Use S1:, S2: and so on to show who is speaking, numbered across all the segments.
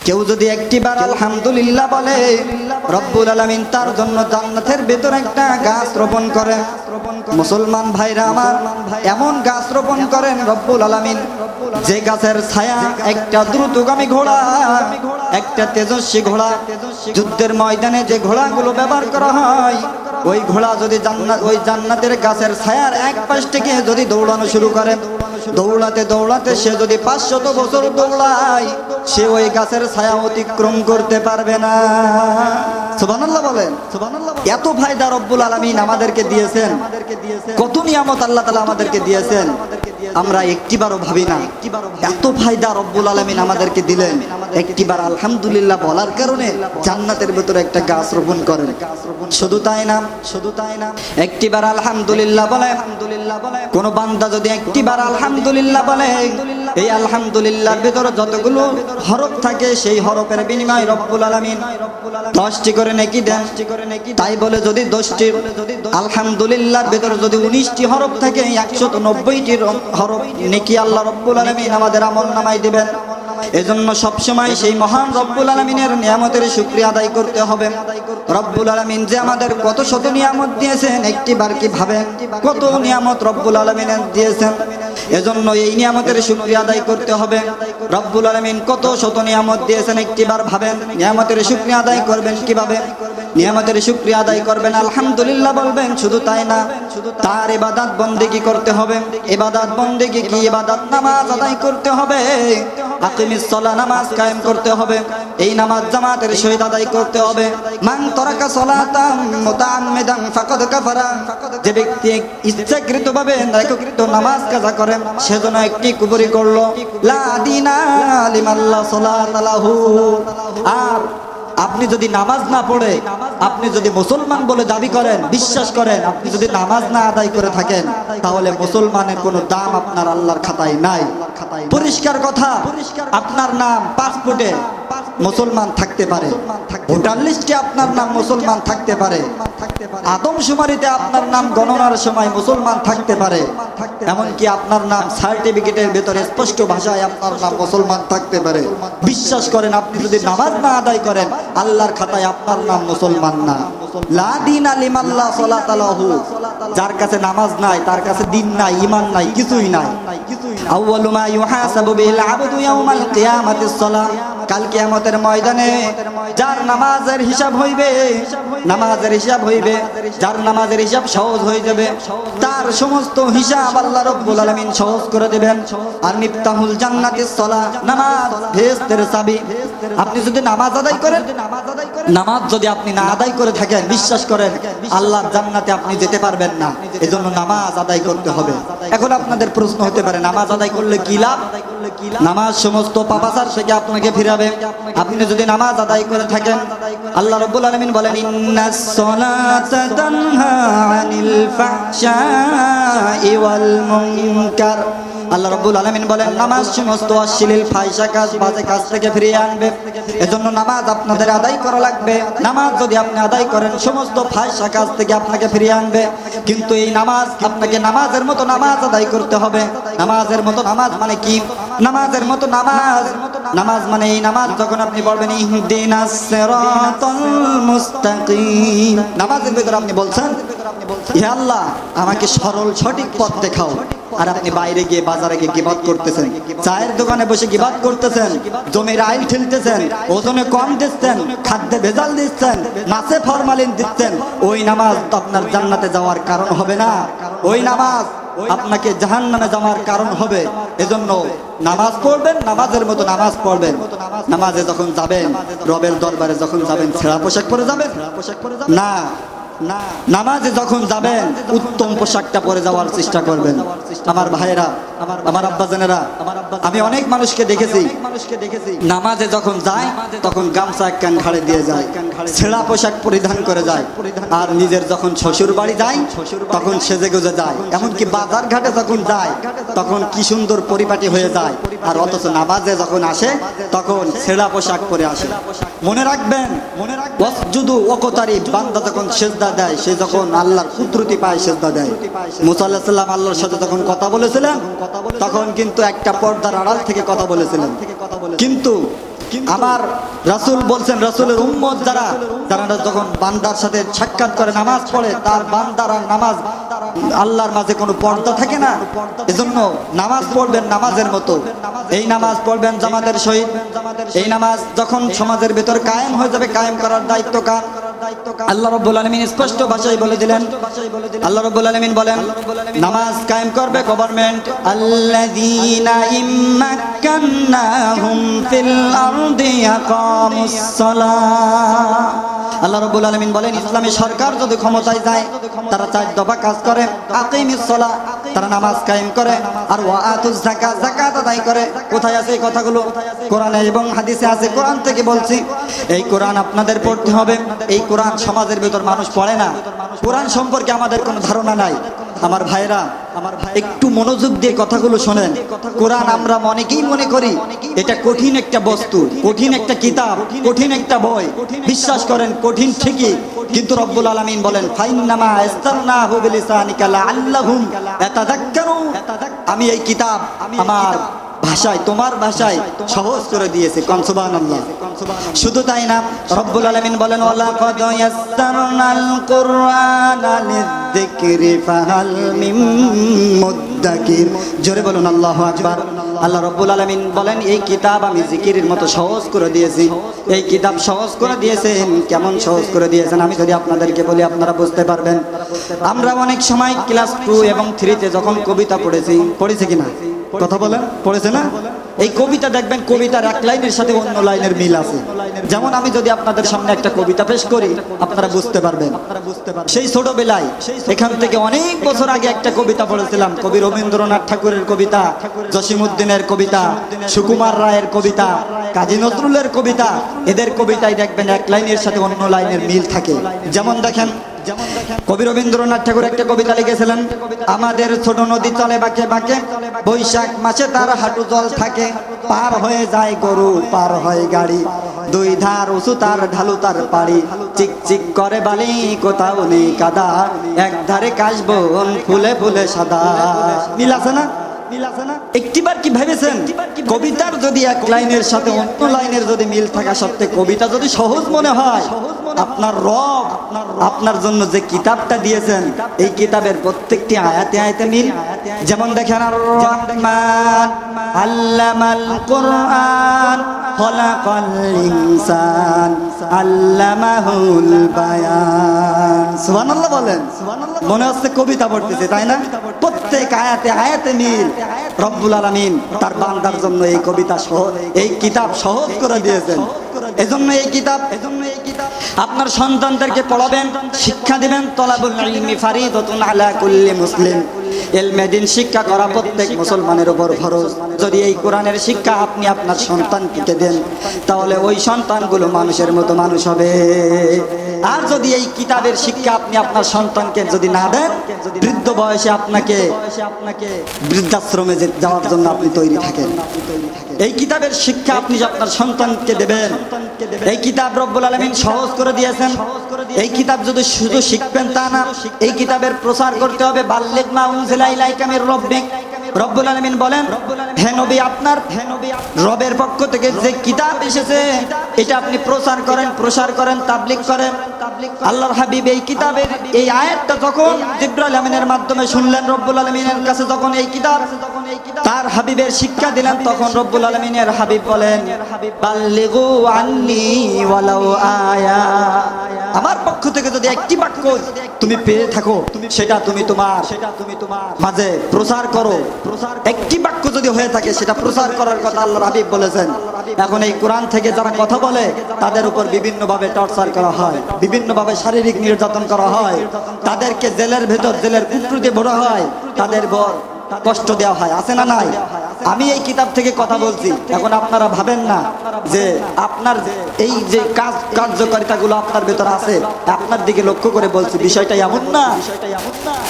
S1: কেউ যদি একটিবার আলহামদুলিল্লাহ বলে, রব্বুল আলামিন তার জন্য জান্নাতের ভেতর একটা গাছ রোপণ করেন। মুসলমান ভাইরা আমার, এমন গাছ রোপণ করেন রব্বুল আলামিন, যে গাছের ছায়া একটা দ্রুতগামী ঘোড়া, একটা তেজস্বী ঘোড়া, যুদ্ধের ময়দানে যে ঘোড়াগুলো ব্যবহার করা হয়, ওই ঘোড়া যদি ওই জান্নাতের গাছের ছায়ার এক পাশ থেকে যদি দৌড়ানো শুরু করে, দৌড়াতে দৌড়াতে সে যদি 500 বছর দৌড়ায়, সে ওই গাছের ছায়া অতিক্রম করতে পারবে না। সুবহানাল্লাহ বলেন। এত ফায়দা রব্বুল আলামিন আমাদেরকে দিয়েছেন, কত নিয়ামত আল্লাহ তাআলা আমাদেরকে দিয়েছেন, আমরা একটিবারও ভাবি না। এত ফায়দা রব্বুল আলামিন আমাদেরকে দিলেন, একটিবার আলহামদুলিল্লাহ বলার কারণে জান্নাতের ভিতরে একটা গাছ রোপণ করেন। শুধু তাই না, একটিবার আলহামদুলিল্লাহ বলে, কোন বান্দা যদি একটিবার আলহামদুলিল্লাহ বলে, এই আলহামদুলিল্লাহর ভিতরে যতগুলো হরফ থাকে, সেই হরফের বিনিময়ে রব্বুল আলামিন 10টি করে নেকি দেন। তাই বলে যদি 10টি আলহামদুলিল্লাহর ভিতরে যদি 19টি হরফ থাকে, 190টি হরফ নেকি আল্লাহ রব্বুল আলামিন আমাদের আমলনামায় দিবেন। এজন্য সবসময় সেই মহান রব্বুল আলামিনের নিয়ামতের শুকরিয়া আদায় করতে হবে। রব্বুল আলামিন যে আমাদের কত শত নিয়ামত দিয়েছেন, একটিবার কি ভাবেন কত নিয়ামত রব্বুল আলামিন দিয়েছেন। এজন্য এই নিয়ামতের শুকরিয়া আদায় করতে হবে। রব্বুল আলামিন কত শত নিয়ামত দিয়েছেন, একটিবার ভাবেন নিয়ামতের শুকরিয়া আদায় করবেন কিভাবে। নিয়ামতের শুকরিয়া আদায় করবেন, আলহামদুলিল্লাহ বলবেন। শুধু তাই না, তার ইবাদত বন্দেগি করতে হবে। ইবাদত বন্দেগি কি? ইবাদত নামাজ আদায় করতে হবে। আকিমিস সালাহ, নামাজ কায়েম করতে হবে। এই নামাজ জামাতের সহিত আদায় করতে হবে। মান তারাকা সালাতাম মুতাআম্মিদান ফাকাদ কাফারা, যে ব্যক্তি ইচ্ছাকৃতভাবে এককৃত নামাজ কাজা করে, সেজন্য একটি কুফরি করলো। লা দিনা লিমান লা সালাতা লাহু। আর আপনি যদি নামাজ না পড়ে, আপনি যদি মুসলমান বলে দাবি করেন, বিশ্বাস করেন, আপনি যদি নামাজ না আদায় করে থাকেন, তাহলে মুসলমানের কোনো দাম আপনার আল্লাহর খাতায় নাই। পরিষ্কার কথা, আপনার নাম পাসপোর্টে মুসলমান থাকতে পারে, ভোটার লিস্টে আপনার নাম মুসলমান থাকতে পারে, আদমশুমারিতে আপনার নাম গণনার সময় মুসলমান থাকতে পারে, এমনকি আপনার নাম সার্টিফিকেটের ভেতরে স্পষ্ট ভাষায় আপনার নাম মুসলমান থাকতে পারে। বিশ্বাস করেন, আপনি যদি নামাজ না আদায় করেন, আল্লাহর খাতায় আপনার নাম মুসলমান না। লা দীনা লিমান লা সালাতা লাহু, যার কাছে নামাজ নাই, তার কাছে দিন নাই, ঈমান নাই, কিছুই নাই। আউয়ালু মা ইউহাসাবু বিল আবদু ইয়াউমাল কিয়ামাতিস সালাহ, কাল কিয়ামতের ময়দানে যার নামাজের হিসাব হইবে, যার নামাজের হিসাব সহজ হয়ে যাবে, তার সমস্ত হিসাব আল্লাহ রাব্বুল আলামিন সহজ করে দিবেন। আর মিফতাহুল জান্নাতিস সালাহ, নামাজ বেহেশতের চাবি। আপনি যদি নামাজ আদায় করেন, নামাজ যদি আপনি না আদায় করে থাকেন, বিশ্বাস করেন আল্লাহর জান্নাতে আপনি যেতে পারবেন না। এজন্য নামাজ আদায় করতে হবে। এখন আপনাদের প্রশ্ন হতে পারে, নামাজ আদায় করলে কি লাভ? নামাজ সমস্ত পাপাচার থেকে আপনাকে ফিরাবে। আপনি যদি নামাজ আদায় করে থাকেন, আল্লাহ রাব্বুল আলামিন বলেন, ইন্নাস সালাতা তানহা আনিল ফাহশাই ওয়াল মুনকার। আল্লাহ রাব্বুল আলামিন বলেন, নামাজ সমস্ত অশ্লীল ফাহিশা কাজ, বাজে কাজ থেকে ফিরিয়ে আনবে। এজন্য নামাজ আপনাদের আদায় করা লাগবে। নামাজ যদি আপনি আদায় করেন, সমস্ত ফাহিশা কাজ থেকে আপনাকে ফিরিয়ে আনবে। কিন্তু এই নামাজ আপনাকে নামাজের মতো নামাজ আদায় করতে হবে। নামাজের মতো নামাজ মানে কি? নামাজের মতো নামাজ মানে এই নামাজ যখন আপনি পড়বেন, ইহদিনাস সিরাতাল মুস্তাকিম, নামাজের ভিতরে আপনি বলছেন, হে আল্লাহ আমাকে সরল সঠিক পথ দেখাও। আর আপনি বাইরে গিয়ে বাজারে গিয়ে গিবাত করতেছেন, চায়ের দোকানে বসে গিবাত করতেছেন, জমির আইল ঠেলতেছেন, ওজনে কম দিচ্ছেন, খাদ্যে ভেজাল দিচ্ছেন, মাছে ফরমালিন দিচ্ছেন, ওই নামাজ আপনার জান্নাতে যাওয়ার কারণ হবে না। ওই নামাজ আপনাকে জাহান্নামে যাওয়ার কারণ হবে। এজন্য নামাজ পড়বেন, নামাজের মতো নামাজ পড়বেন। নামাজে যখন যাবেন, রবের দরবারে যখন যাবেন, ছেঁড়া পোশাক পরে যাবেন না। নামাজে যখন যাবেন, উত্তম পোশাকটা পরে যাওয়ার চেষ্টা করবেন। আমার ভাইয়েরা, আমার আব্বাজানেরা, আমি অনেক মানুষকে দেখেছি নামাজে যখন যায় তখন গামছা এক কান ঘাড়ে দিয়ে যায়, ছেঁড়া পোশাক পরিধান করে যায়। আর নিজের যখন শ্বশুর বাড়ি যায় তখন সেজে গুজে যায়, এমনকি বাজার ঘাটে যখন যায় তখন কি সুন্দর পরিপাটি হয়ে যায়। আর অথচ নামাজে যখন আসে তখন ছেঁড়া পোশাক পরে আসে। মনে রাখবেন, ওয়াসজুদু ওয়াকতারিব, বান্দা যখন সিজদা দেয়, সে যখন আল্লাহর কুদরতি পায় সিজদা দেয়। মুসা আলাইহিস সালাম আল্লাহর সাথে যখন কথা বলেছিলেন, তখন কিন্তু একটা পর্দার আড়াল থেকে কথা বলেছিলেন। কিন্তু আমার রাসূল বলছেন, রাসূলের উম্মত যারা যারা যখন বান্দার সাথে সাক্ষাৎ করে নামাজ পড়ে, তার বান্দার আর নামাজ আল্লাহর মাঝে কোনো পর্দা থাকে না। এজন্য নামাজ পড়বেন নামাজের মতো, এই নামাজ পড়বেন জামাতের সহিত। এই নামাজ যখন সমাজের ভিতর কায়েম হয়ে যাবে, কায়েম করার দায়িত্ব কার? আল্লাহ রাব্বুল আলামিন স্পষ্ট ভাষায় বলে দিলেন। আল্লাহ রাব্বুল আলামিন বলেন, নামাজ কায়েম করবে গভর্নমেন্ট। আল্লাযীনা ইম্মাক্কান্নাহুম ফিল আরদি ইয়াকামুস সালাহ। আল্লাহ রাব্বুল আলামিন বলেন, ইসলামী সরকার যদি ক্ষমতায় যায়, তারা 4 দফা কাজ করে। আকিমিস সালাহ, তারা নামাজ কায়েম করে, আর ওয়া আতুজ যাকাত, যাকাত আদায় করে। কোথায় আছে এই কথাগুলো? কোরআনে এবং হাদিসে আছে। কোরআন থেকে বলছি, এই কোরআন আপনাদের পড়তে হবে। এই কোরআন সমাজের ভিতর মানুষ পড়ে না, কোরআন সম্পর্কে আমাদের কোনো ধারণা নাই। আমার ভাইরা, একটু মনোযোগ দিয়ে কথাগুলো শোনেন। কোরআন আমরা অনেকেই মনে করি এটা কঠিন একটা বস্তু, কঠিন একটা কিতাব, কঠিন একটা বই। বিশ্বাস করেন কঠিন ঠিকই, কিন্তু রব্বুল আলামিন বলেন, ফাইন্নামা ইস্তারনাহু বিলিসানিকা লাআল্লাহুম ইয়াতাযাক্কারুন। আমি এই কিতাব আমার ভাষায়, তোমার ভাষায় সহজ করে দিয়েছে। কোন সুবহানাল্লাহ। শুধু তাই না, রব্বুল আলামিন বলেন, ওয়ালাকাদ ইয়াসসারনাল কুরআনা লিযিকরি ফাহাল মিন মুদ্দাকির। জোরে বলুন আল্লাহু আকবার। আল্লাহ রব্বুল আলামিন বলেন, এই কিতাব আমি জিকিরের মতো সহজ করে দিয়েছি। এই কিতাব সহজ করে দিয়েছেন। কেমন সহজ করে দিয়েছেন আমি যদি আপনাদেরকে বলি, আপনারা বুঝতে পারবেন। আমরা অনেক সময় ক্লাস 2 এবং 3 তে যখন কবিতা পড়েছি কিনা? কথা বলেন, পড়েছে না? এই কবিতা দেখবেন, কবিতার এক লাইনের সাথে অন্য লাইনের মিল আছে। যেমন আমি যদি আপনাদের সামনে একটা কবিতা পেশ করি, আপনারা বুঝতে পারবেন। সেই ছোটবেলায় এখান থেকে অনেক বছর আগে একটা কবিতা পড়েছিলাম, কবি রবীন্দ্রনাথ ঠাকুরের কবিতা, জসিমউদ্দিনের কবিতা, সুকুমার রায়ের কবিতা, কাজী নজরুলের কবিতা। এদের কবিতায় দেখবেন এক লাইনের সাথে অন্য লাইনের মিল থাকে। যেমন দেখেন, কবি রবীন্দ্রনাথ ঠাকুর একটা কবিতা লিখেছিলেন, আমাদের ছোট নদী চলে বাঁকে বাঁকে, বৈশাখ মাসে তার হাঁটু জল থাকে, পার হয়ে যায় গরু, পার হয় গাড়ি, 2 ধার উঁচু তার ঢালু তার পাড়ি, চিক চিক করে বালি কোথাও নেই কাদা, এক ধারে কাশবন ফুলে ফুলে সাদা। মিল আছে না? একটিবার কি ভেবেছেন, কবিতার যদি এক লাইনের সাথে অন্য লাইনের যদি মিল থাকা সত্ত্বে কবিতা যদি সহজ মনে হয়, আপনার রব আপনার জন্য যে কিতাবটা দিয়েছেন, এই কিতাবের প্রত্যেকটি আয়াতে আয়াতে মিল। যেমন দেখেন, আর রহমান আল্লামাল কুরআন খলাকাল ইনসান আল্লামাহুল বায়ান। সুবহানাল্লাহ বলেন। মনে হচ্ছে কবিতা পড়তেছে, তাই না? প্রত্যেক আয়াতে আয়াতে মিল। রব্বুল আলামিন তার বান্দার জন্য এই কবিতা এই কিতাব সহজ করে দিয়েছেন। এজন্য এই কিতাব আপনার সন্তানদেরকে পড়াবেন, শিক্ষা দিবেন। তলাবুল ইলমি ফারিদাতুন আলা কুল্লি মুসলিম। ইলমে দ্বীন শিক্ষা করা প্রত্যেক মুসলমানের উপর ফরজ। যদি এই কোরআনের শিক্ষা আপনি আপনার সন্তানকে দেন, তাহলে ওই সন্তানগুলো মানুষের মতো মানুষ হবে। আর যদি এই কিতাবের শিক্ষা আপনি আপনার সন্তানকে যদি না দেন, বৃদ্ধ বয়সে আপনাকে বৃদ্ধাশ্রমে যাওয়ার জন্য আপনি তৈরি থাকেন। এই কিতাবের শিক্ষা আপনি আপনার সন্তানকে দেবেন। এই কিতাব রব্বুল আলামিন সহজ করে দিয়েছেন। এই কিতাব যদি শুধু শিখবেন তা না, এই কিতাবের প্রচার করতে হবে। বাল্লিগ মা উনজিলা ইলাইকা মির রাব্বিক। রব্বুল আলামিন বলেন, হে নবী, আপনার রবের পক্ষ থেকে যে কিতাব এসেছে এটা আপনি প্রচার করেন, তাবলীগ করেন। আল্লাহর হাবিব এই কিতাবের এই আয়াতটা যখন জিবরাইল আমিনের মাধ্যমে শুনলেন, রব্বুল আলামিনের কাছে যখন এই কিতাব তার হাবিবের শিক্ষা দিলেন, তখন রব্বুল আলামিনের হাবিব বলেন, বাল্লিগু আন্নি ওয়ালাউ আয়া। আমার পক্ষ থেকে যদি একটি বাক্য তুমি পেয়ে থাকো, সেটা তুমি তোমার মাঝে প্রচার করো। একটি বাক্য যদি হয়ে থাকে, সেটা প্রচার করার কথা আল্লাহর হাবিব বলেছেন। এখন এই কোরআন থেকে যারা কথা বলে, তাদের উপর বিভিন্নভাবে টর্চার করা হয়, বিভিন্নভাবে শারীরিক নির্যাতন করা হয়, তাদেরকে জেলের ভেতর জেলের কুট্টুতে ভরা হয়, তাদের কষ্ট দেওয়া হয়। আছে না নাই? আমি এই কিতাব থেকে কথা বলছি। এখন আপনারা ভাবেন না যে আপনার এই যে কার্যকারিতাগুলো আপনার ভেতর আছে, আপনার দিকে লক্ষ্য করে বলছি, বিষয়টা এমন না।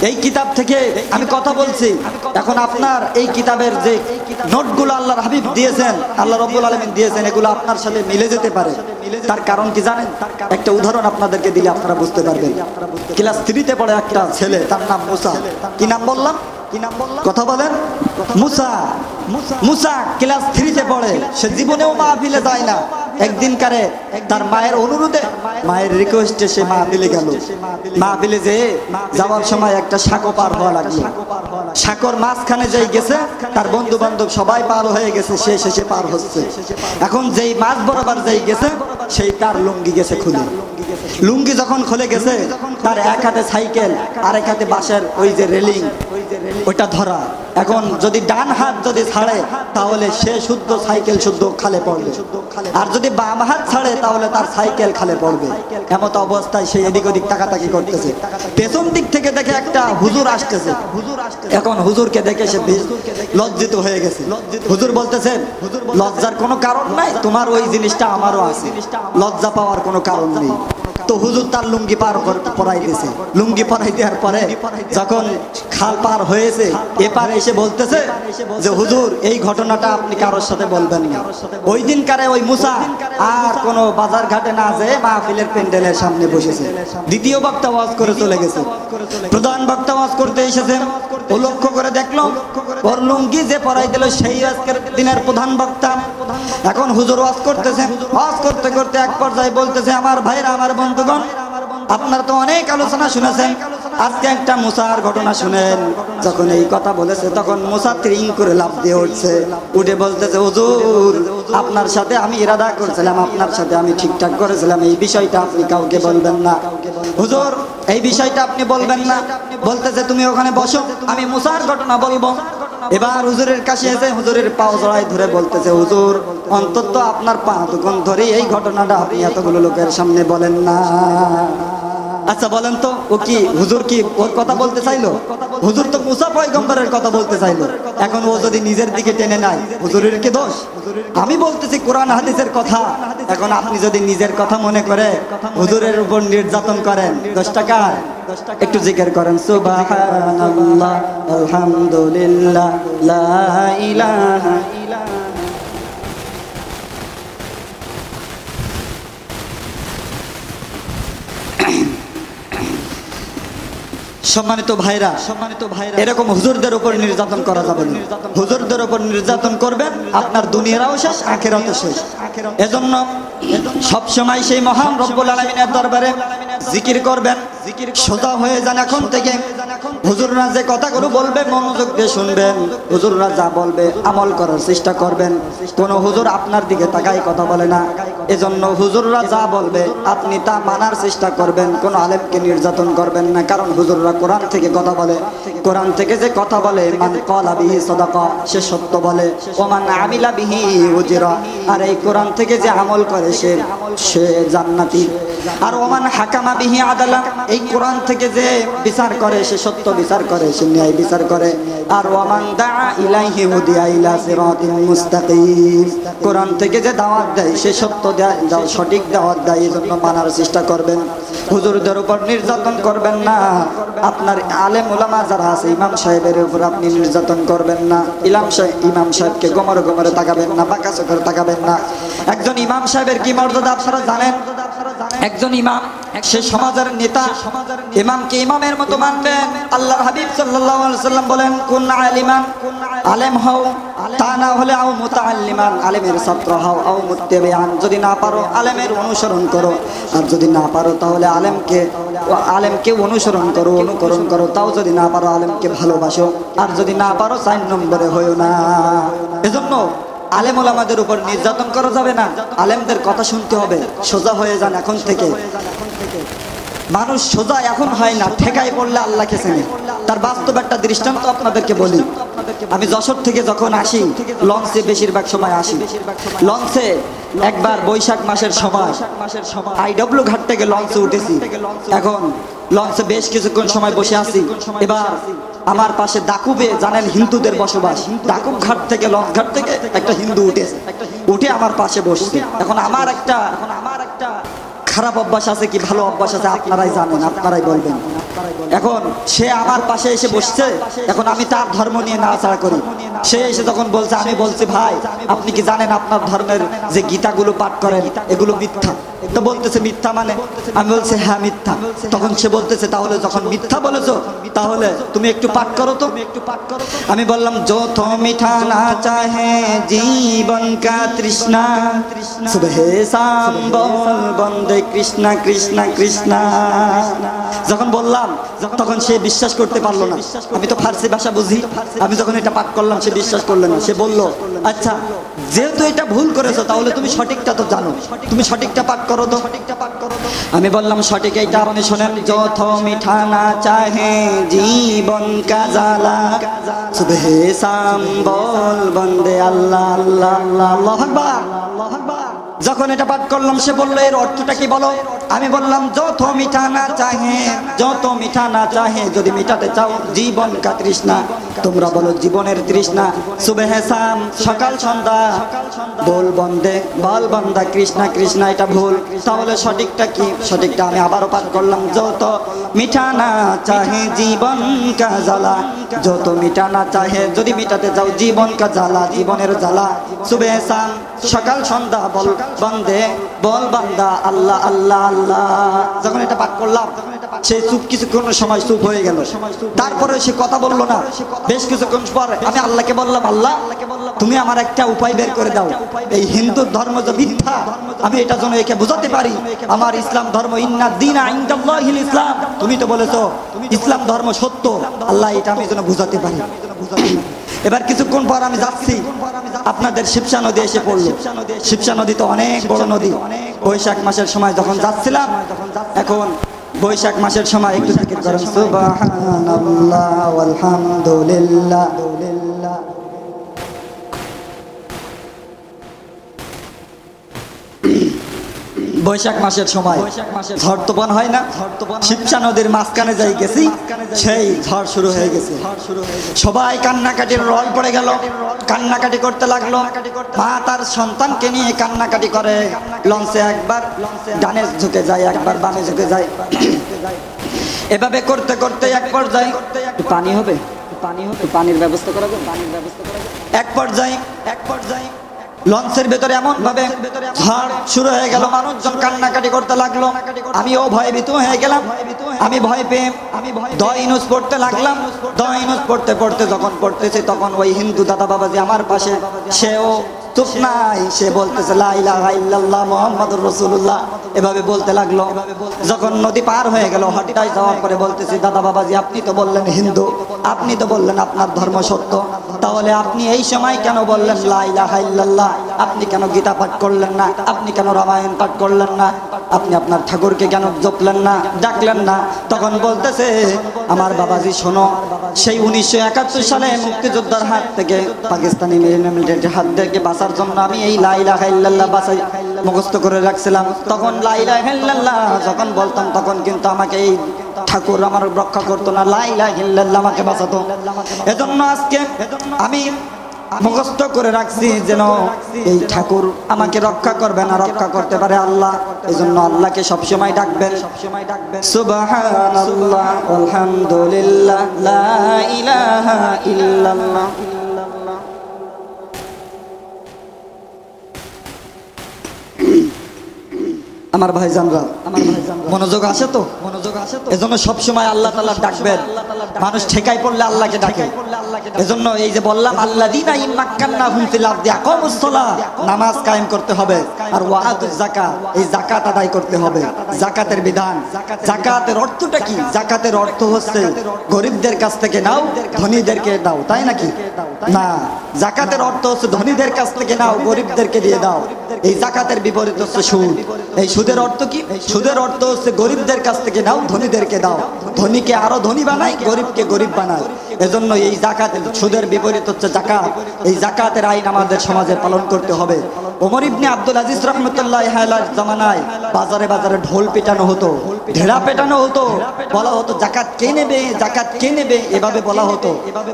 S1: এই কিতাব থেকে আমি কথা বলছি। এখন আপনার এই কিতাবের যে নোটগুলো আল্লাহর হাবিব দিয়েছেন, আল্লাহ রাব্বুল আলামিন দিয়েছেন, এগুলো আপনার সাথে মিলে যেতে পারে। তার কারণ কি জানেন? একটা উদাহরণ আপনাদেরকে দিলে আপনারা বুঝতে পারবেন। ক্লাস 3 তে পড়ে একটা ছেলে, তার নাম মুসা। কি নাম বললাম? কথা বলেন। মুসা মুসা ক্লাস 3-তে পড়ে, সে জীবনেও মাহফিলে যায় না। একদিন কারে তার মায়ের অনুরোধে, মায়ের রিকোয়েস্টে সে মাহফিলে গেল। মাহফিলে যেয়ে যাওয়ার সময় একটা সাঁকো পার হওয়া লাগলো। সাঁকোর মাঝখানে যেই গেছে, তার বন্ধু বান্ধব সবাই পার হয়ে গেছে, সে শেষে পার হচ্ছে। এখন যেই মাঝ বরাবর যেই গেছে, সেই তার লুঙ্গি গেছে খুলে। লুঙ্গি যখন খুলে গেছে, তার এক হাতে সাইকেল আর এক হাতে বাঁশের ওই যে রেলিং, ওইটা ধরা। এখন যদি ডান হাত যদি ছাড়ে, তাহলে সে শুদ্ধ সাইকেল শুদ্ধ খালে পড়বে, আর যদি বাম হাত ছাড়ে তাহলে তার সাইকেল খালে পড়বে। এমত অবস্থায় সে এদিক ওদিক তাকাতাকি করতেছে। পেছন দিক থেকে দেখে একটা হুজুর আসতেছে। এখন হুজুরকে দেখে সে লজ্জিত হয়ে গেছে। হুজুর বলতেছেন, লজ্জার কোনো কারণ নাই, তোমার ওই জিনিসটা আমারও আছে, লজ্জা পাওয়ার কোনো কারণ নেই। তো হুজুর তার লুঙ্গি পার পরাই দিয়েছে। লুঙ্গি পরাই দেওয়ার পরে যখন খাল পার হয়েছে, এপারে এসে বলতেছে যে হুজুর, এই ঘটনাটা আপনি কারোর সাথে বলবেন না। ওই দিন কারে ওই মুসা আর কোনো বাজার ঘাটে না যেয়ে মাহফিলের প্যান্ডেলের সামনে বসেছে। দ্বিতীয় বক্তা ওয়াজ করে চলে গেছে। প্রধান বক্তা ওয়াজ করতে এসেছে, ও লক্ষ্য করে দেখলো ওর লুঙ্গি যে পরাই দিল সেই আজকের দিনের প্রধান বক্তা। এখন হুজুর ওয়াজ করতেছে, ওয়াজ করতে করতে এক পর্যায়ে বলতেছে, আমার ভাইরা, আমার বন্ধুগণ, আপনারা তো অনেক আলোচনা শুনেছেন, আজকে একটা মুসার ঘটনা শুনেন। যখন এই কথা বলেছে, তখন মুসা ত্রিং করে লাফ দিয়ে উঠছে, উঠে বলতেছে, হুজুর, আপনার সাথে আমি ইরাদা করেছিলাম, আপনার সাথে আমি ঠিকঠাক করেছিলাম, এই বিষয়টা আপনি কাউকে বলবেন না। হুজুর, এই বিষয়টা আপনি বলবেন না। বলতেছে, তুমি ওখানে বসো, আমি মুসার ঘটনা বলবো। এবার হুজুরের কাছে এসে হুজুরের পাও জড়ায় ধরে বলতেছে, হুজুর, অন্তত আপনার পা দুখন ধরে এই ঘটনাটা আপনি এতগুলো লোকের সামনে বলেন না। আচ্ছা বলেন তো, ও কি হুজুর কি ওর কথা বলতে চাইলো? হুজুর তো মুসা পয়গম্বরের কথা বলতে চাইলো। এখন ও যদি নিজের দিকে টেনে নেয়, হুজুরের কি দোষ? আমি বলতেছি কোরআন হাদিসের কথা। এখন আপনি যদি নিজের কথা মনে করে হুজুরের উপর নির্যাতন করেন, 10 টাকা একটু জিকির করেন, সুবহানাল্লাহ, আলহামদুলিল্লাহ, লা ইলাহা ইল্লাল্লাহ। সম্মানিত ভাইরা, এরকম হুজুরদের উপর নির্যাতন করা যাবে না। হুজুরদের উপর নির্যাতন করবেন, আপনার দুনিয়াও শেষ, আখিরাতও শেষ। এজন্য সব সময় সেই মহান রব্বুল আলামিনের দরবারে জিকির করবেন, সোজা হয়ে যান। এখন থেকে হুজুররা যে কথাগুলো বলবে মনোযোগ দিয়ে শুনবেন, হুজুররা যা বলবে আমল করার চেষ্টা করবেন। কোন হুজুর আপনার দিকে তাকাই কথা বলে না, এজন্য হুজুররা যা বলবে আপনি তা মানার চেষ্টা করবেন। কোন আলেমকে নির্যাতন করবেন না, কারণ হুজুররা কোরআন থেকে কথা বলে। কোরআন থেকে যে কথা বলে, মান ক্বালা বিহি সাদাকা, সে সত্য বলে, ওয়া মান আমিলা বিহি উজরা, আর এই কোরআন থেকে যে আমল করে সে জান্নাতি। আর ওয়া মান হাকামা বিহি আদালা, এই কোরআন থেকে যে বিচার করে সে সত্য বিচার করে, সে ন্যায় বিচার করে। আর ওয়া মান দাআ ইলাইহি হুদিয়া ইলা সিরাতিন মুস্তাকিম, কোরআন থেকে যে দাওয়াত দেয় সে সত্য দেয়, সঠিক দাওয়াত দেয়, এজন্য মানার চেষ্টা করবেন। হুজুরদের উপর নির্যাতন করবেন না। আপনার আলেম ওলামা যারা আছে, ইমাম সাহেবের উপর আপনি নির্যাতন করবেন না। ইমাম সাহেবকে গোমরে গোমরে তাকাবেন না, বাঁকা চোখে তাকাবেন না। একজন ইমাম সাহেবের কি মর্যাদা আপনারা জানেন? একজন ইমাম, সে সমাজের নেতা। ইমামকে ইমামের মতো মানবেন। আল্লাহর হাবিব সাল্লাল্লাহু আলাইহি ওয়াসাল্লাম বলেন, কুন আলিমান, আলেম হও, তা না হলে আও মুতাআল্লিমান, আলেমের ছাত্র হও, আও মুত্তাবিআন, যদি না পারো আলেমের অনুসরণ করো, আর যদি না পারো তাহলে আলেমকে অনুসরণ করো, অনুকরণ করো। তাও যদি না পারো আলেমকে ভালোবাসো, আর যদি না পারো 4 নম্বরে হইও না। এজন্য আলেম ওলামাদের উপর নির্যাতন করা যাবে না। আলেমদের কথা শুনতে হবে, সোজা হয়ে যান এখন থেকে। মানুষ সোজা এখন হয় না, ঠেকায় পড়লে আল্লাহকে চেনে। তার বাস্তব একটা দৃষ্টান্ত আপনাদেরকে বলি। আমি যশোর থেকে যখন আসি, লঞ্চে বেশিরভাগ সময় আসি। লঞ্চে একবার বৈশাখ মাসের সময় আইডব্লিউ ঘাট থেকে লঞ্চে উঠেছি। এখন লঞ্চে বেশ কিছুক্ষণ সময় বসে আছি। এবার আমার পাশে দাকুবে, জানেন হিন্দুদের বসবাস, দাকুব ঘাট থেকে, লঞ্চ ঘাট থেকে একটা হিন্দু উঠে আমার পাশে বসছে। এখন আমার একটা খারাপ অভ্যাস আছে কি ভালো অভ্যাস আছে আপনারাই জানেন, আপনারাই বলবেন। এখন সে আমার পাশে এসে বসছে, এখন আমি তার ধর্ম নিয়ে নাড়াচাড়া করি। সে এসে যখন বলছে, আমি বলছি ভাই আপনি কি জানেন আপনার ধর্মের যে গীতাগুলো পাঠ করেন এগুলো মিথ্যা। তো বলতেছে মিথ্যা মানে? আমি বলছি হ্যাঁ মিথ্যা। তখন সে বলতেছে তাহলে যখন মিথ্যা বলেছো তাহলে তুমি একটু পাঠ করো তো। আমি বললাম जो तो मीठा ना चाहे जीवन का तृष्णा सुबह शाम बोल बंदे कृष्णा कृष्णा कृष्णा। যখন বললাম তখন সে বিশ্বাস করতে পারলো না। আমি তো ফার্সি ভাষা বুঝি, আমি যখন এটা পাঠ করলাম সে বিশ্বাস করলো না। সে বলল আচ্ছা যেহেতু এটা ভুল করেছো তাহলে তুমি সঠিকটা তো জানো, তুমি সঠিকটা পাঠ করো তো। আমি বললাম সঠিক এইটা আপনি শোনেন, जो तो मीठा ना चाहे जीवन का जाला सुबह शाम बोल बंदे अल्लाह अल्लाह अल्लाह अल्लाह আকবার। যখন এটা পাঠ করলাম সে বলল এর অর্থটা কি বলো। আমি বললাম যত মিঠা না চাহে, যত মিঠা না চাহে, যদি মিটাতে চাও জীবন কা তৃষ্ণা, তোমরা বলো জীবনের তৃষ্ণা, সুবহে শাম সকাল সন্ধ্যা, বল বন্দে বল বান্দা কৃষ্ণা কৃষ্ণা, এটা ভুল। তাহলে সঠিকটা কি? সঠিকটা আমি আবারও পাঠ করলাম, যত মিঠা না চাহে জীবন কা জ্বালা, যত মিঠা না চাহে, যদি মিটাতে চাও জীবন কা জ্বালা, জীবনের জ্বালা, সুবহে শাম সকাল সন্ধ্যা, বল বন্দে বল বান্দা আল্লাহ আল্লাহ আল্লাহ। যখন এটা পাঠ করলাম সে চুপ, কিছুক্ষণ সময় চুপ হয়ে গেল। তারপরে সে কথা বললো না। বেশ কিছুক্ষণ পর আমি আল্লাহকে বললাম, আল্লাহ তুমি আমার একটা উপায় বের করে দাও, এই হিন্দু ধর্ম যে মিথ্যা আমি এটা যেন একে বোঝাতে পারি। আমার ইসলাম ধর্ম ইন্না দীনা ইনদাল্লাহিল ইসলাম, তুমি তো বলেছো ইসলাম ধর্ম সত্য, আল্লাহ এটা আমি যেন বোঝাতে পারি। এবার কিছুক্ষণ পর আমি যাচ্ছি, আপনাদের শিবসা নদী এসে পড়লো। শিবসা নদী তো অনেক বড় নদী। বৈশাখ মাসের সময় যখন যাচ্ছিলাম, এখন বৈশাখ মাসের সময় একটু জিকির করেন, সুবহানাল্লাহ আলহামদুলিল্লাহ। বৈশাখ মাসের সময় ঝড় তুফান হয় না, শিবসা নদীর মাঝখানে যাই গেছি, সেই ঝড় শুরু হয়ে গেছে। সবাই কান্নাকাটির রল পড়ে গেল, কান্নাকাটি করতে লাগলো। মা তার সন্তানকে নিয়ে কান্নাকাটি করে। লঞ্চে একবার ডানে ঝুঁকে যায়, একবার বামে ঝুঁকে যায়, এভাবে করতে করতে এক পর্যায়ে পানি হবে, পানির ব্যবস্থা করা যাবে, এক পর্যায়ে লঞ্চের ভেতরে এমন ভাবে ঝড় শুরু হয়ে গেল, মানুষজন কান্নাকাটি করতে লাগলো। আমিও ভয়ভীত হয়ে গেলাম। আমি ভয় পেয়ে দোয়া ইউনুস পড়তে লাগলাম। দোয়া ইউনুস পড়তে পড়তে যখন পড়তেছি তখন ওই হিন্দু দাদা বাবাজি আমার পাশে, সেও চুপ নাই, সে বলতেছে লা ইলাহা ইল্লাল্লাহ মুহাম্মাদুর রাসূলুল্লাহ, এভাবে বলতে লাগলো। যখন নদী পার হয়ে গেল, হঠাৎ যাওয়ার পরে বলতেছি, দাদা বাবাজি আপনি তো বললেন হিন্দু, আপনি তো বললেন আপনার ধর্ম সত্য, তাহলে আপনি এই সময় কেন বললেন লা ইলাহা ইল্লাল্লাহ? আপনি কেন গীতা পাঠ করলেন না? আপনি কেন রামায়ণ পাঠ করলেন না? আপনি আপনার ঠাকুরকে কেন জপলেন না, ডাকলেন না? তখন বলতেছে, আমার বাবাজি শোনো, সেই 1971 সালে মুক্তিযোদ্ধার হাত থেকে, পাকিস্তানি মিলিটারির হাত থেকে বাঁচার জন্য আমি এই লা ইলাহা ইল্লাল্লাহ বাঁচাই মুখস্থ করে রাখছিলাম। তখন লা ইলাহা ইল্লাল্লাহ যখন বলতাম তখন কিন্তু আমাকে এই ঠাকুর আমার রক্ষা করতো না, লা ইলাহা ইল্লাল্লাহ আমাকে বাঁচাতো। এজন্য আজকে আমি মুখস্থ করে রাখছি যেন এই ঠাকুর আমাকে রক্ষা করবে না, রক্ষা করতে পারে আল্লাহ। এজন্য আল্লাহকে সবসময় ডাকবেন, সুবহানাল্লাহ আলহামদুলিল্লাহ লা ইলাহা ইল্লাল্লাহ। আমার ভাইজানরা, মনোযোগ আসে তো, এজন্য সবসময় আল্লাহ তাআলা ডাকবেন। মানুষ ঠেকাই পড়লে আল্লাহকে ডাকে। এজন্য এই যে বললাম আল্লাযীনা ইম্মাক্কান্নাহুম ফিল আরদি আকামুস সালাহ, নামাজ কায়েম করতে হবে, আর ওয়াআতুজ যাকাত, এই যাকাত আদায় করতে হবে। যাকাতের বিধান, যাকাতের অর্থটা কি? যাকাতের অর্থ হচ্ছে গরিবদের কাছ থেকে নাও, ধনীদেরকে দাও, তাই নাকি? না, যাকাতের অর্থ হচ্ছে ধনীদের কাছ থেকে নাও, গরিবদেরকে দিয়ে দাও। এই যাকাতের বিপরীত হচ্ছে সুদ। এই সুদের অর্থ কি? সুদের অর্থ হচ্ছে গরিবদের কাছ থেকে নাও, ধনীদেরকে দাও। ধনীকে আরো ধনী বানাই, গরিবকে গরিব বানাই। এজন্য এই যাকাত, সুদের বিপরীত হচ্ছে যাকাত। এই যাকাতের আইন আমাদের সমাজে পালন করতে হবে। ওমর ইবনে আব্দুল আজিজ রাহমাতুল্লাহি আলাইহির জামানায় বাজারে বাজারে ঢোল পিটানো হতো। ঢেড়া পেটানো হতো, বলা হতো জাকাত কে নেবে, জাকাত কে নেবে, এভাবে বলা হতো।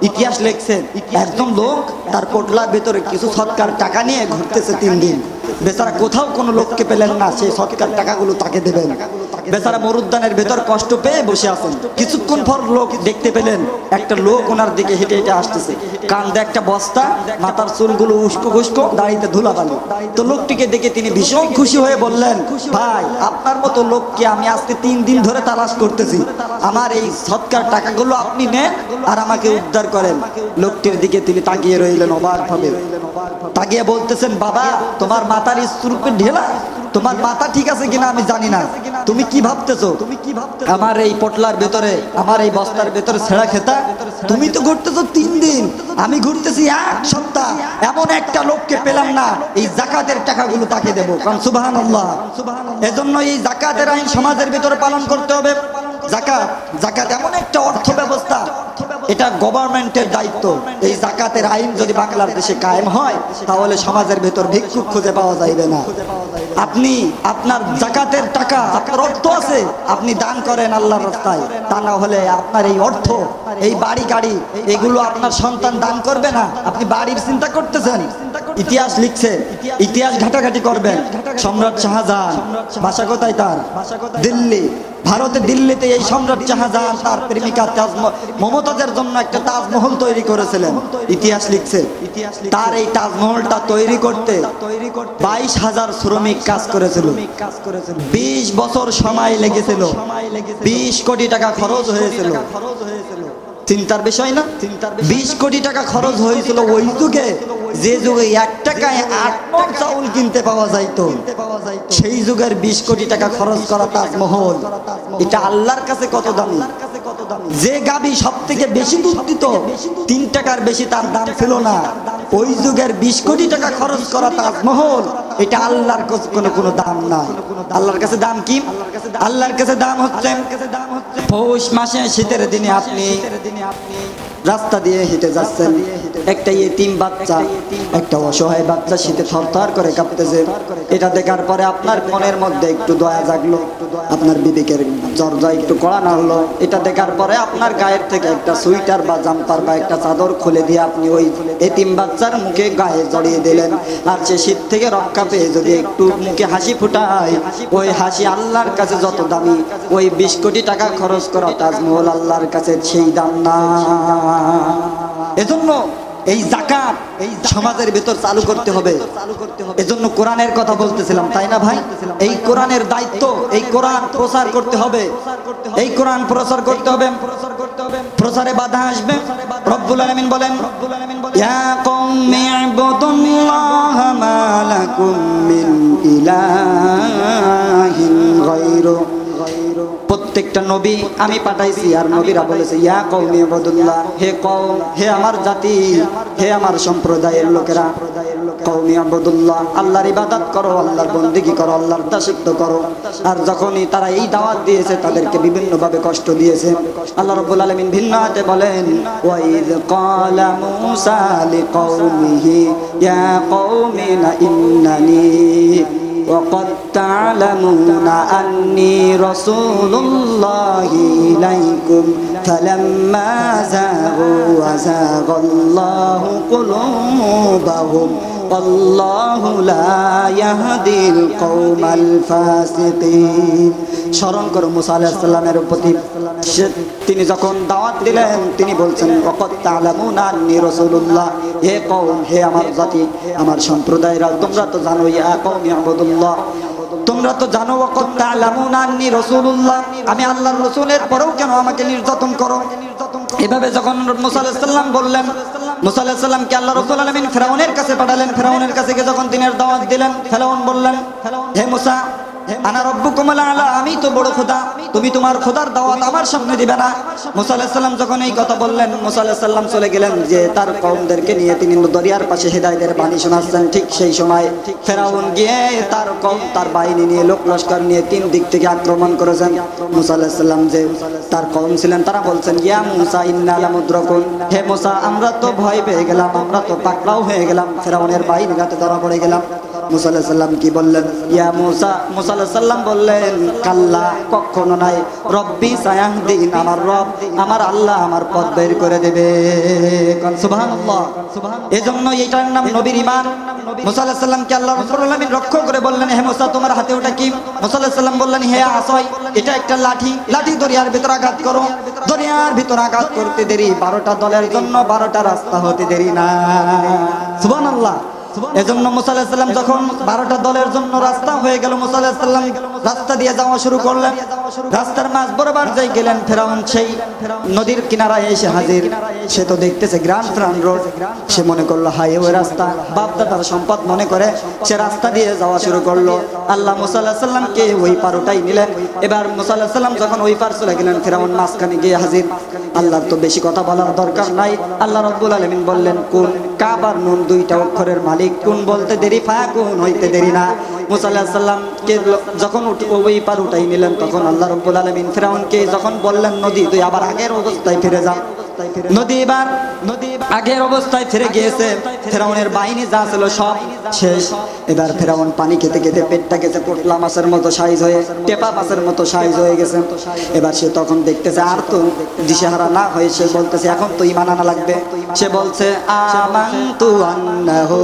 S1: ইতিহাস লিখছেন একজন লোক তার পোটলার ভেতরে কিছু সৎকার টাকা নিয়ে ঘুরতেছে 3 দিন। বেচারা কোথাও কোনো লোককে পেলেন না, সেই সৎকার টাকাগুলো তাকে দেবেন। বেচারা মরুদ্যানের ভেতর কষ্ট পেয়ে বসে আছেন। কিছুক্ষণ পর লোক দেখতে পেলেন একটা লোক ওনার দিকে হেঁটে হেঁটে আসতেছে, কাঁধে একটা বস্তা, মাথার চুলগুলো উস্কো খুস্কো, দাড়িতে ধুলাবালি। তো লোকটিকে দেখে তিনি ভীষণ খুশি হয়ে বললেন, ভাই আপনার মতো লোককে আমি আজকে 3 দিন ধরে তালাশ করতেছি, আমার এই সৎকার টাকাগুলো আপনি নেন আর আমাকে উদ্ধার করেন। লোকটির দিকে তিনি তাকিয়ে রইলেন অবাক ভাবে, তাকিয়ে বলতেছেন, বাবা তোমার মাথার স্তূপে ঢেলা, তোমার মাথা ঠিক আছে কিনা আমি জানি না, তুমি কি ভাবতেছো? আমার এই পটলার ভেতরে, আমার এই বস্তার ভেতরে ছেঁড়া খেতা, তুমি তো ঘুরতেছো 3 দিন, আমি ঘুরতেছি 1 সপ্তাহ। এমন একটা লোককে পেলাম না, এই জাকাতের টাকাগুলো তাকে দেবো। কারণ সুবহানাল্লাহ, এজন্য এই জাকাতের আইন সমাজের ভিতরে পালন করতে হবে। জাকাত, জাকাত এমন একটা অর্থ ব্যবস্থা, এটা গভর্নমেন্টের দায়িত্ব। এই জাকাতের আইন যদি বাংলাদেশে কায়েম হয় তাহলে সমাজের ভেতর ভিক্ষুক খুঁজে পাওয়া যাইবে না। আপনি আপনার জাকাতের টাকা, আপনার অর্থ আছে, আপনি দান করেন আল্লাহর রাস্তায়, তা না হলে আপনার এই অর্থ, এই বাড়ি গাড়ি, এগুলো আপনার সন্তান দান করবে না। আপনি বাড়ির চিন্তা করতেছেন, ইতিহাস লিখছে, ইতিহাস ঘাটাঘাটি করবেন। সম্রাট শাহজাহান, বাসা কোথায় তার? দিল্লি। ভারতে দিল্লিতে এই সম্রাট শাহজাহান তার প্রেমিকা মমতাজের জন্য একটা তাজমহল তৈরি করেছিলেন। ইতিহাস লিখছে তার এই তাজমহলটা তৈরি করতে 22,000 শ্রমিক কাজ করেছিল। 20 বছর সময় লেগেছিল, 20 কোটি টাকা খরচ হয়েছিল। চিন্তার বিষয় না? 20 কোটি টাকা খরচ হয়েছিল ওই যুগে, যে যুগে 1 টাকায় 8 মণ চাউল কিনতে পাওয়া যাইতো। সেই যুগের 20 কোটি টাকা খরচ করা তাজমহল, এটা আল্লাহর কাছে কত দামি। যে গাবি সব থেকে বেশি দুধ দিত, 3 টাকার বেশি তার দাম ছিল না। ওই যুগের 20 কোটি টাকা খরচ করা তাজমহল, এটা আল্লাহর কাছে কোনো দাম নাই। আল্লাহর কাছে দাম কি? আল্লাহর কাছে দাম হচ্ছে পৌষ মাসে শীতের দিনে আপনি রাস্তা দিয়ে হেঁটে যাচ্ছেন, একটা ইয়েতিম বাচ্চা, একটা অসহায় বাচ্চা শীতে থরথর করে কাঁপতেছে। এটা দেখার পরে আপনার মনের মধ্যে একটু দয়া জাগলো, আপনার বিবেকের দরজা একটু কড়া নাড়লো। এটা দেখার পরে আপনার গায়ের থেকে একটা সোয়েটার বা জাম্পার বা একটা চাদর খুলে দিয়ে আপনি ওই এতিম বাচ্চার মুখে গায়ে জড়িয়ে দিলেন। আর সে শীত থেকে রক্ষা পেয়ে যদি একটু মুখে হাসি ফুটায়, ওই হাসি আল্লাহর কাছে যত দামি, ওই 20 কোটি টাকা খরচ করা তাজমহল আল্লাহর কাছে সেই দাম না। এজন্য এই যাকাত এই সমাজের ভিতর চালু করতে হবে। এজন্য কোরআনের কথা বলতেছিলাম, তাই না ভাই? এই কোরআনের দায়িত্ব, এই কোরআন প্রচার করতে হবে, এই কোরআন প্রচার করতে হবে। প্রচারে বাধা আসবে। রব্বুল আলামিন বলেন, ইয়া কওমি ইবুদুল্লাহা মা লাকুম মিন ইলাহিন গায়রু। প্রত্যেকটা নবী আমি পাঠাইছি আর নবীরা বলেছে, ইয়া কওমি ইবুদুল্লাহ, হে কওম, হে আমার জাতি, হে আমার সম্প্রদায়ের লোকেরা, কওমি ইবুদুল্লাহ, আল্লাহর ইবাদত করো, আল্লাহর বন্দেগী করো, আল্লাহর দাসত্ব করো। আর যখনই তারা এই দাওয়াত দিয়েছে তাদেরকে বিভিন্ন ভাবে কষ্ট দিয়েছে। আল্লাহ রাব্বুল আলামিন ভিন্ন আয়াতে বলেন, ওয়া ইয ক্বালা মূসা লিকওমিহি ইয়া কওমিনা ইন্নানি وقد تعلمون أني رسول الله إليكم فلما زاغوا وزاغ الله قلوبهم والله لا يهدي القوم الفاسقين। স্মরণ করো মুসা আলাইহিস সালামের প্রতি তিনি যখন দাওয়াত দিলেন, তিনি বলছেন, ওয়াকাদ তা'লামুনা আন্নী রাসূলুল্লাহ, হে কওম, হে আমার জাতি, আমার সম্প্রদায়রা, তোমরা তো জানো, ইয়া কওমি ইবুদুল্লাহ, তোমরা তো জানো, ওয়াকাদ তা'লামুনা আন্নী রাসূলুল্লাহ, আমি আল্লাহর রাসূলের পরেও কেন আমাকে নির্যাতন করো? এভাবে যখন মুসা আলাইহিস সালাম বললেন, মুসা আলাইহিস সালামকে আল্লাহ রাব্বুল আলামিন ফিরআউনের কাছে পাঠালেন। ফিরআউনের কাছে গিয়ে যখন তিনি দাওয়াত দিলেন, ফিরআউন বললেন, হে মুসা, আনা রব্বুকুমুল আ'লা, আমি তো বড় খোদা, তুমি তোমার খোদার দাওয়াত আমার সামনে দিবে না। মুসা আলাইহিস সালাম যখন এই কথা বললেন, মুসা আলাইহিস সালাম চলে গেলেন যে তার কওমদেরকে নিয়ে তিনি দরিয়ার পাশে হিদায়াতের বাণী শোনাচ্ছেন। ঠিক সেই সময় ফিরআউন গিয়ে তার কওম, তার বাহিনী নিয়ে, লোক লস্কর নিয়ে 3 দিক থেকে আক্রমণ করেছেন। মুসা আলাইহিস সালাম যে তার কওম ছিলেন, তারা বলছেন, ইয়া মুসা ইন্না লামুদরাকুন, হে মুসা, আমরা তো ভয় পেয়ে গেলাম, আমরা তো পাকড়াও হয়ে গেলাম, ফিরআউনের বাহিনীর হাতে ধরা পড়ে গেলাম। মুসা আলাইহিস সালাম কি বললেন? ইয়া মুসা, মুসা আলাইহিস সালাম বললেন কাল্লা, কখনো নাই, রব্বি সায়াহদিন, আমার রব, আমার আল্লাহ আমার পথ বের করে দেবে। সুবহানাল্লাহ। এজন্য এটার নাম নবীর ঈমান। মুসা আলাইহিস সালামকে আল্লাহ রাব্বুল আলামিন রক্ষা করে বললেন, হে মুসা তোমার হাতে ওটা কি? মুসা আলাইহিস সালাম বললেন, হে আসয়, এটা একটা লাঠি, লাঠি দরিয়ার ভিতর আঘাত করো। দরিয়ার ভিতর আঘাত করতে দেরি, 12টা দলের জন্য 12টা রাস্তা হতে দেরি না। সুবহানাল্লাহ। এজন্য মুসা আলাইহিস সালাম যখন 12টা দলের জন্য রাস্তা হয়ে গেল, মুসা আলাইহিস সালাম রাস্তা দিয়ে যাওয়া শুরু করলেন। রাস্তার মাঝ বরাবর যাই গেলেন, ফেরাউন সেই নদীর কিনারায় এসে হাজির। সে তো দেখতেছে গ্র্যান্ড ট্রাঙ্ক রোড, সে মনে করলো হাই ওই রাস্তা, বাপদাদার সম্পদ মনে করে সে রাস্তা দিয়ে যাওয়া শুরু করলো। আল্লাহ মুসা আলাইহিস সালামকে ওই পার উঠাই নিলেন। এবার মুসা আলাইহিস সালাম যখন ওই পার চলে গেলেন, ফেরাউন মাঝখানে গিয়ে হাজির। আল্লাহর তো বেশি কথা বলার দরকার নাই। আল্লাহ রাব্বুল আলামিন বললেন কুন, কাব আর নুন দুইটা অক্ষরের মালিক, কুন বলতে দেরি, ফায়াকুন হইতে দেরি না। মুসা আলাইহিস সালামকে যখন ওই পার উঠাই নিলেন, তখন আল্লাহ রাব্বুল আলামিন ফেরাউনকে যখন বললেন নদী তুই আবার আগের অবস্থায় ফিরে যা। নদী এবার আগের অবস্থায় ফিরে গিয়েছে। ফেরাউনের বাহিনী যা ছিল সব শেষ। এবার ফেরাউন পানি খেতে খেতে পেটটা গেছে পোটলা মাছের মতো সাইজ হয়ে, টেপা মাছের মতো সাইজ হয়ে গেছে। এবার সে তখন দেখতেছে আর তো দিশেহারা না হয়ে সে বলতেছে এখন তো ঈমান আনা লাগবে। সে বলছে আমানতু আন্নাহু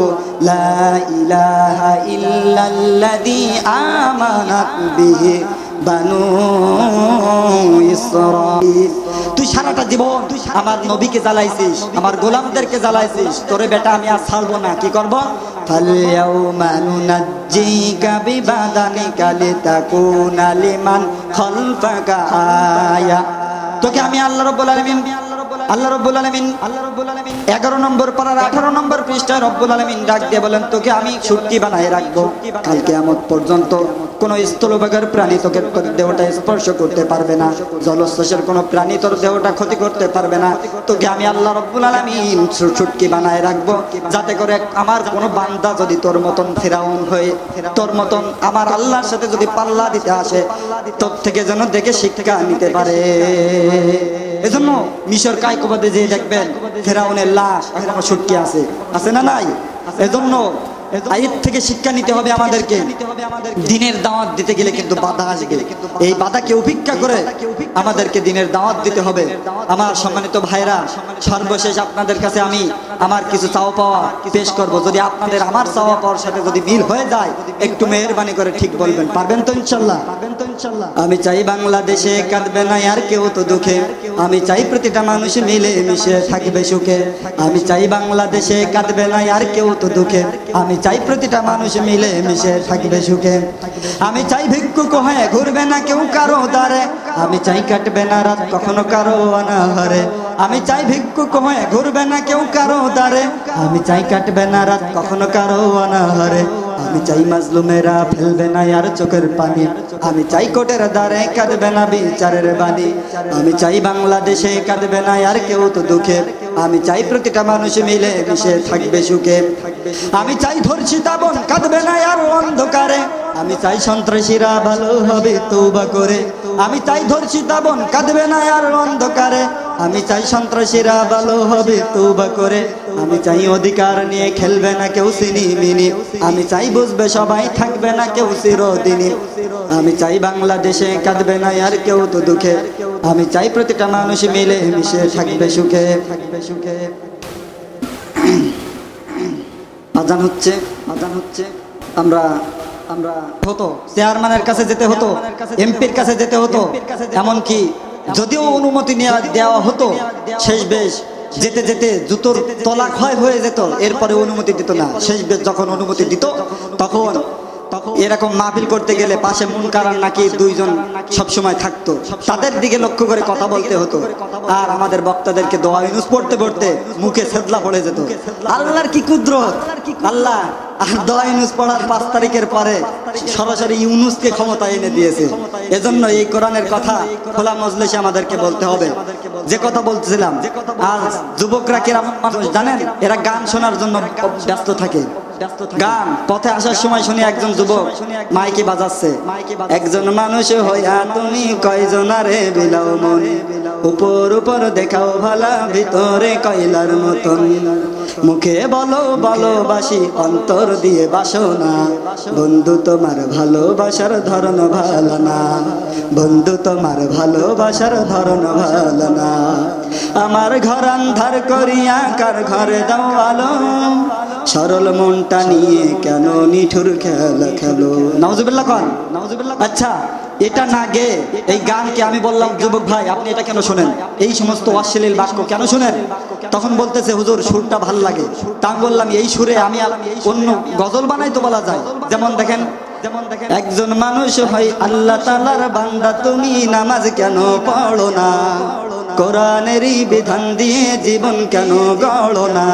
S1: লা ইলাহা ইল্লাল্লাযী আমানাত বিহি বানু ইসরাঈল। তুই সারাটা জীবন আমার নবীকে জ্বালাইছিস, আমার গোলামদেরকে জ্বালাইছিস, তোরে বেটা আমি আর ছাড়বো না। কি করবো? ফালইয়াউমা নুনাজ্জিকা বিবাদানিকা লিতাকুনা লিমান খালফাকা আয়া। তোকে আমি আল্লাহ রাব্বুল আলামিন 11 নম্বর পারার 18 নম্বর পৃষ্ঠায় রব্বুল আলামিন ডাক দিয়ে বলেন তোকে আমি সুটকি বানায় রাখবো। কাল কিয়ামত পর্যন্ত কোন স্থলভাগের প্রাণী তোকে তোর দেহটা স্পর্শ করতে পারবে না, জলস্পর্শের কোন প্রাণী তোর দেহটা ক্ষতি করতে পারবে না। তোকে আমি আল্লাহ রাব্বুল আলামিন সুটকি বানায় রাখবো, যাতে করে আমার কোন বান্দা যদি তোর মতন ফিরাউন হয়ে তোর মতন আমার আল্লাহর সাথে যদি পাল্লা দিতে আসে, তোর থেকে যেন দেখে শিক্ষা নিতে পারে। এজন্য মিশর কায়কোবাদে যে দেখবেন ফেরাউনের লাশ এখনো সুটকি আছে, আছে না নাই? এজন্য এর থেকে শিক্ষা নিতে হবে আমাদেরকে। দিনের দাওয়াত দিতে গেলে কিন্তু বাধা আসবে, এই বাধাকে উপেক্ষা করে আমাদেরকে দিনের দাওয়াত দিতে হবে। আমার সম্মানিত ভাইরা, সর্বশেষ আপনাদের কাছে আমি আমার কিছু চাওয়া পাওয়া পেশ করব। যদি আপনাদের আমার চাওয়া পাওয়ার সাথে যদি মিল হয়ে যায়, একটু মেহেরবানি করে ঠিক বলবেন। পারবেন তো ইনশাল্লাহ? আমি চাই বাংলাদেশে কাঁদবে না আর কেউ তো দুঃখে, আমি চাই প্রতিটা মানুষ মিলে মিশে থাকবে সুখে। আমি চাই বাংলাদেশে কাঁদবে না আর কেউ তো দুঃখে, আমি চাই প্রতিটা মানুষ মিলে মিশে থাকবে সুখে। আমি চাই ভিক্ষুক হয়ে ঘুরবে না কেউ কারো দ্বারে, আমি চাই কাটবে না রাত কখনো কারো অনাহারে। আমি চাই ভিক্ষুক হয়ে ঘুরবে না কেউ কারো দ্বারে, আমি চাই কাটবে না রাত কখনো কারো অনাহারে। আমি চাই মাজলুমেরা ফেলবে না আর চোখের পানি, আমি চাই কোটের দ্বারে কাঁদবে না বিচারের বাণী। আমি চাই বাংলাদেশে কাঁদবে না আর কেউ তো দুঃখে, আমি চাই প্রতিটা মানুষ মিলে মিশে থাকবে সুখে। আমি চাই ধর্ষিতা বোন কাঁদবে না আর অন্ধকারে, আমি চাই সন্ত্রাসীরা ভালো হবে তওবা করে। আমি চাই ধর্ষিতা বোন কাঁদবে না আর অন্ধকারে, আমি চাই সন্ত্রাসীরা ভালো হবে তওবা করে। আমি চাই অধিকার নিয়ে খেলবে না কেউ সিনিমিনি, আমি চাই বুঝবে সবাই থাকবে না কেউ চিরদিনই। আমি চাই বাংলাদেশে কাঁদবে না আর কেউ তো দুঃখে, আমি চাই প্রতিটা মানুষ মিলে মিশে থাকবে সুখে। আজান হচ্ছে, আমরা হতো চেয়ারম্যানের কাছে যেতে হতো, এমপির কাছে যেতে হতো, এমনকি যদিও অনুমতি দেওয়া হতো, শেষ বেশ যেতে যেতে জুতোর তলা ক্ষয় হয়ে যেত, এরপরে অনুমতি দিত না। শেষ বেশ যখন অনুমতি দিত, তখন এরকম মাহফিল করতে গেলে পাশে মুনকার আর নাকির দুইজন সবসময় থাকতো, তাদের দিকে লক্ষ্য করে কথা বলতে হতো। আর আমাদের বক্তাদেরকে দোয়া ইউনুস পড়তে পড়তে মুখে সেদলা পড়ে যেত। আল্লাহর কি কুদরত! আল্লাহ আর দোয়া ইউনুস পড়ার 5 তারিখের পরে সরাসরি ইউনুসকে ক্ষমতা এনে দিয়েছে। এজন্য এই কোরআনের কথা খোলা মজলিসে আমাদেরকে বলতে হবে। যে কথা বলতেছিলাম, আর যুবকরা কিরকম মানুষ জানেন? এরা গান শোনার জন্য ব্যস্ত থাকে। গান পথে আসার সময় শুনি একজন যুবক মাইকে বাজাচ্ছে, একজন মানুষ হইয়া তুমি কয়জনারে বিলাও মন, উপর উপর দেখাও ভালা ভিতরে কয়লার মতন। মুখে বলো ভালোবাসি, অন্তর দিয়ে বাসো না। বন্ধু তোমার ভালোবাসার ধরন ভালো না, বন্ধু তোমার ভালোবাসার ধরন ভালো না। আমার ঘর আন্ধার করিয়া কার ঘরে দাও আলো, সরল মনটা নিয়ে কেন নিঠুর খেলা খেলো। নাউজুবিল্লাহ কন, নাউজুবিল্লাহ। আচ্ছা, এটা না গে এই গানকে আমি বললাম যুবক ভাই আপনি এটা কেন শোনেন, এই সমস্ত অশ্লীল বাক্য কেন শোনেন? তখন বলতেছে হুজুর সুরটা ভাল লাগে। তা আমি বললাম এই সুরে আমি অন্য গজল বানাই তো বলা যায়। যেমন দেখেন, একজন মানুষ হয় আল্লাহ তাআলার বান্দা, তুমি নামাজ কেন পড়ো না? কোরআনেরই বিধান দিয়ে জীবন কেন গড়ো না?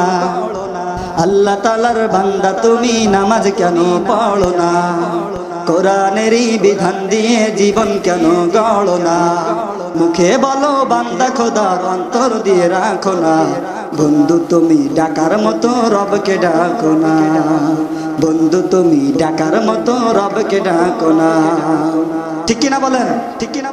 S1: আল্লাহ তাআলার বান্দা, তুমি নামাজ কেন পড়ো না? কোরআনেরই বিধান দিয়ে জীবন কেন গড়ো না? মুখে বলো বান্দা খোদার, অন্তর দিয়ে রাখো না। বন্ধু তুমি ডাকার মতো রবকে ডাকো না, বন্ধু তুমি ডাকার মতো রবকে ডাকো না। ঠিক কিনা বলেন? ঠিক কিনা?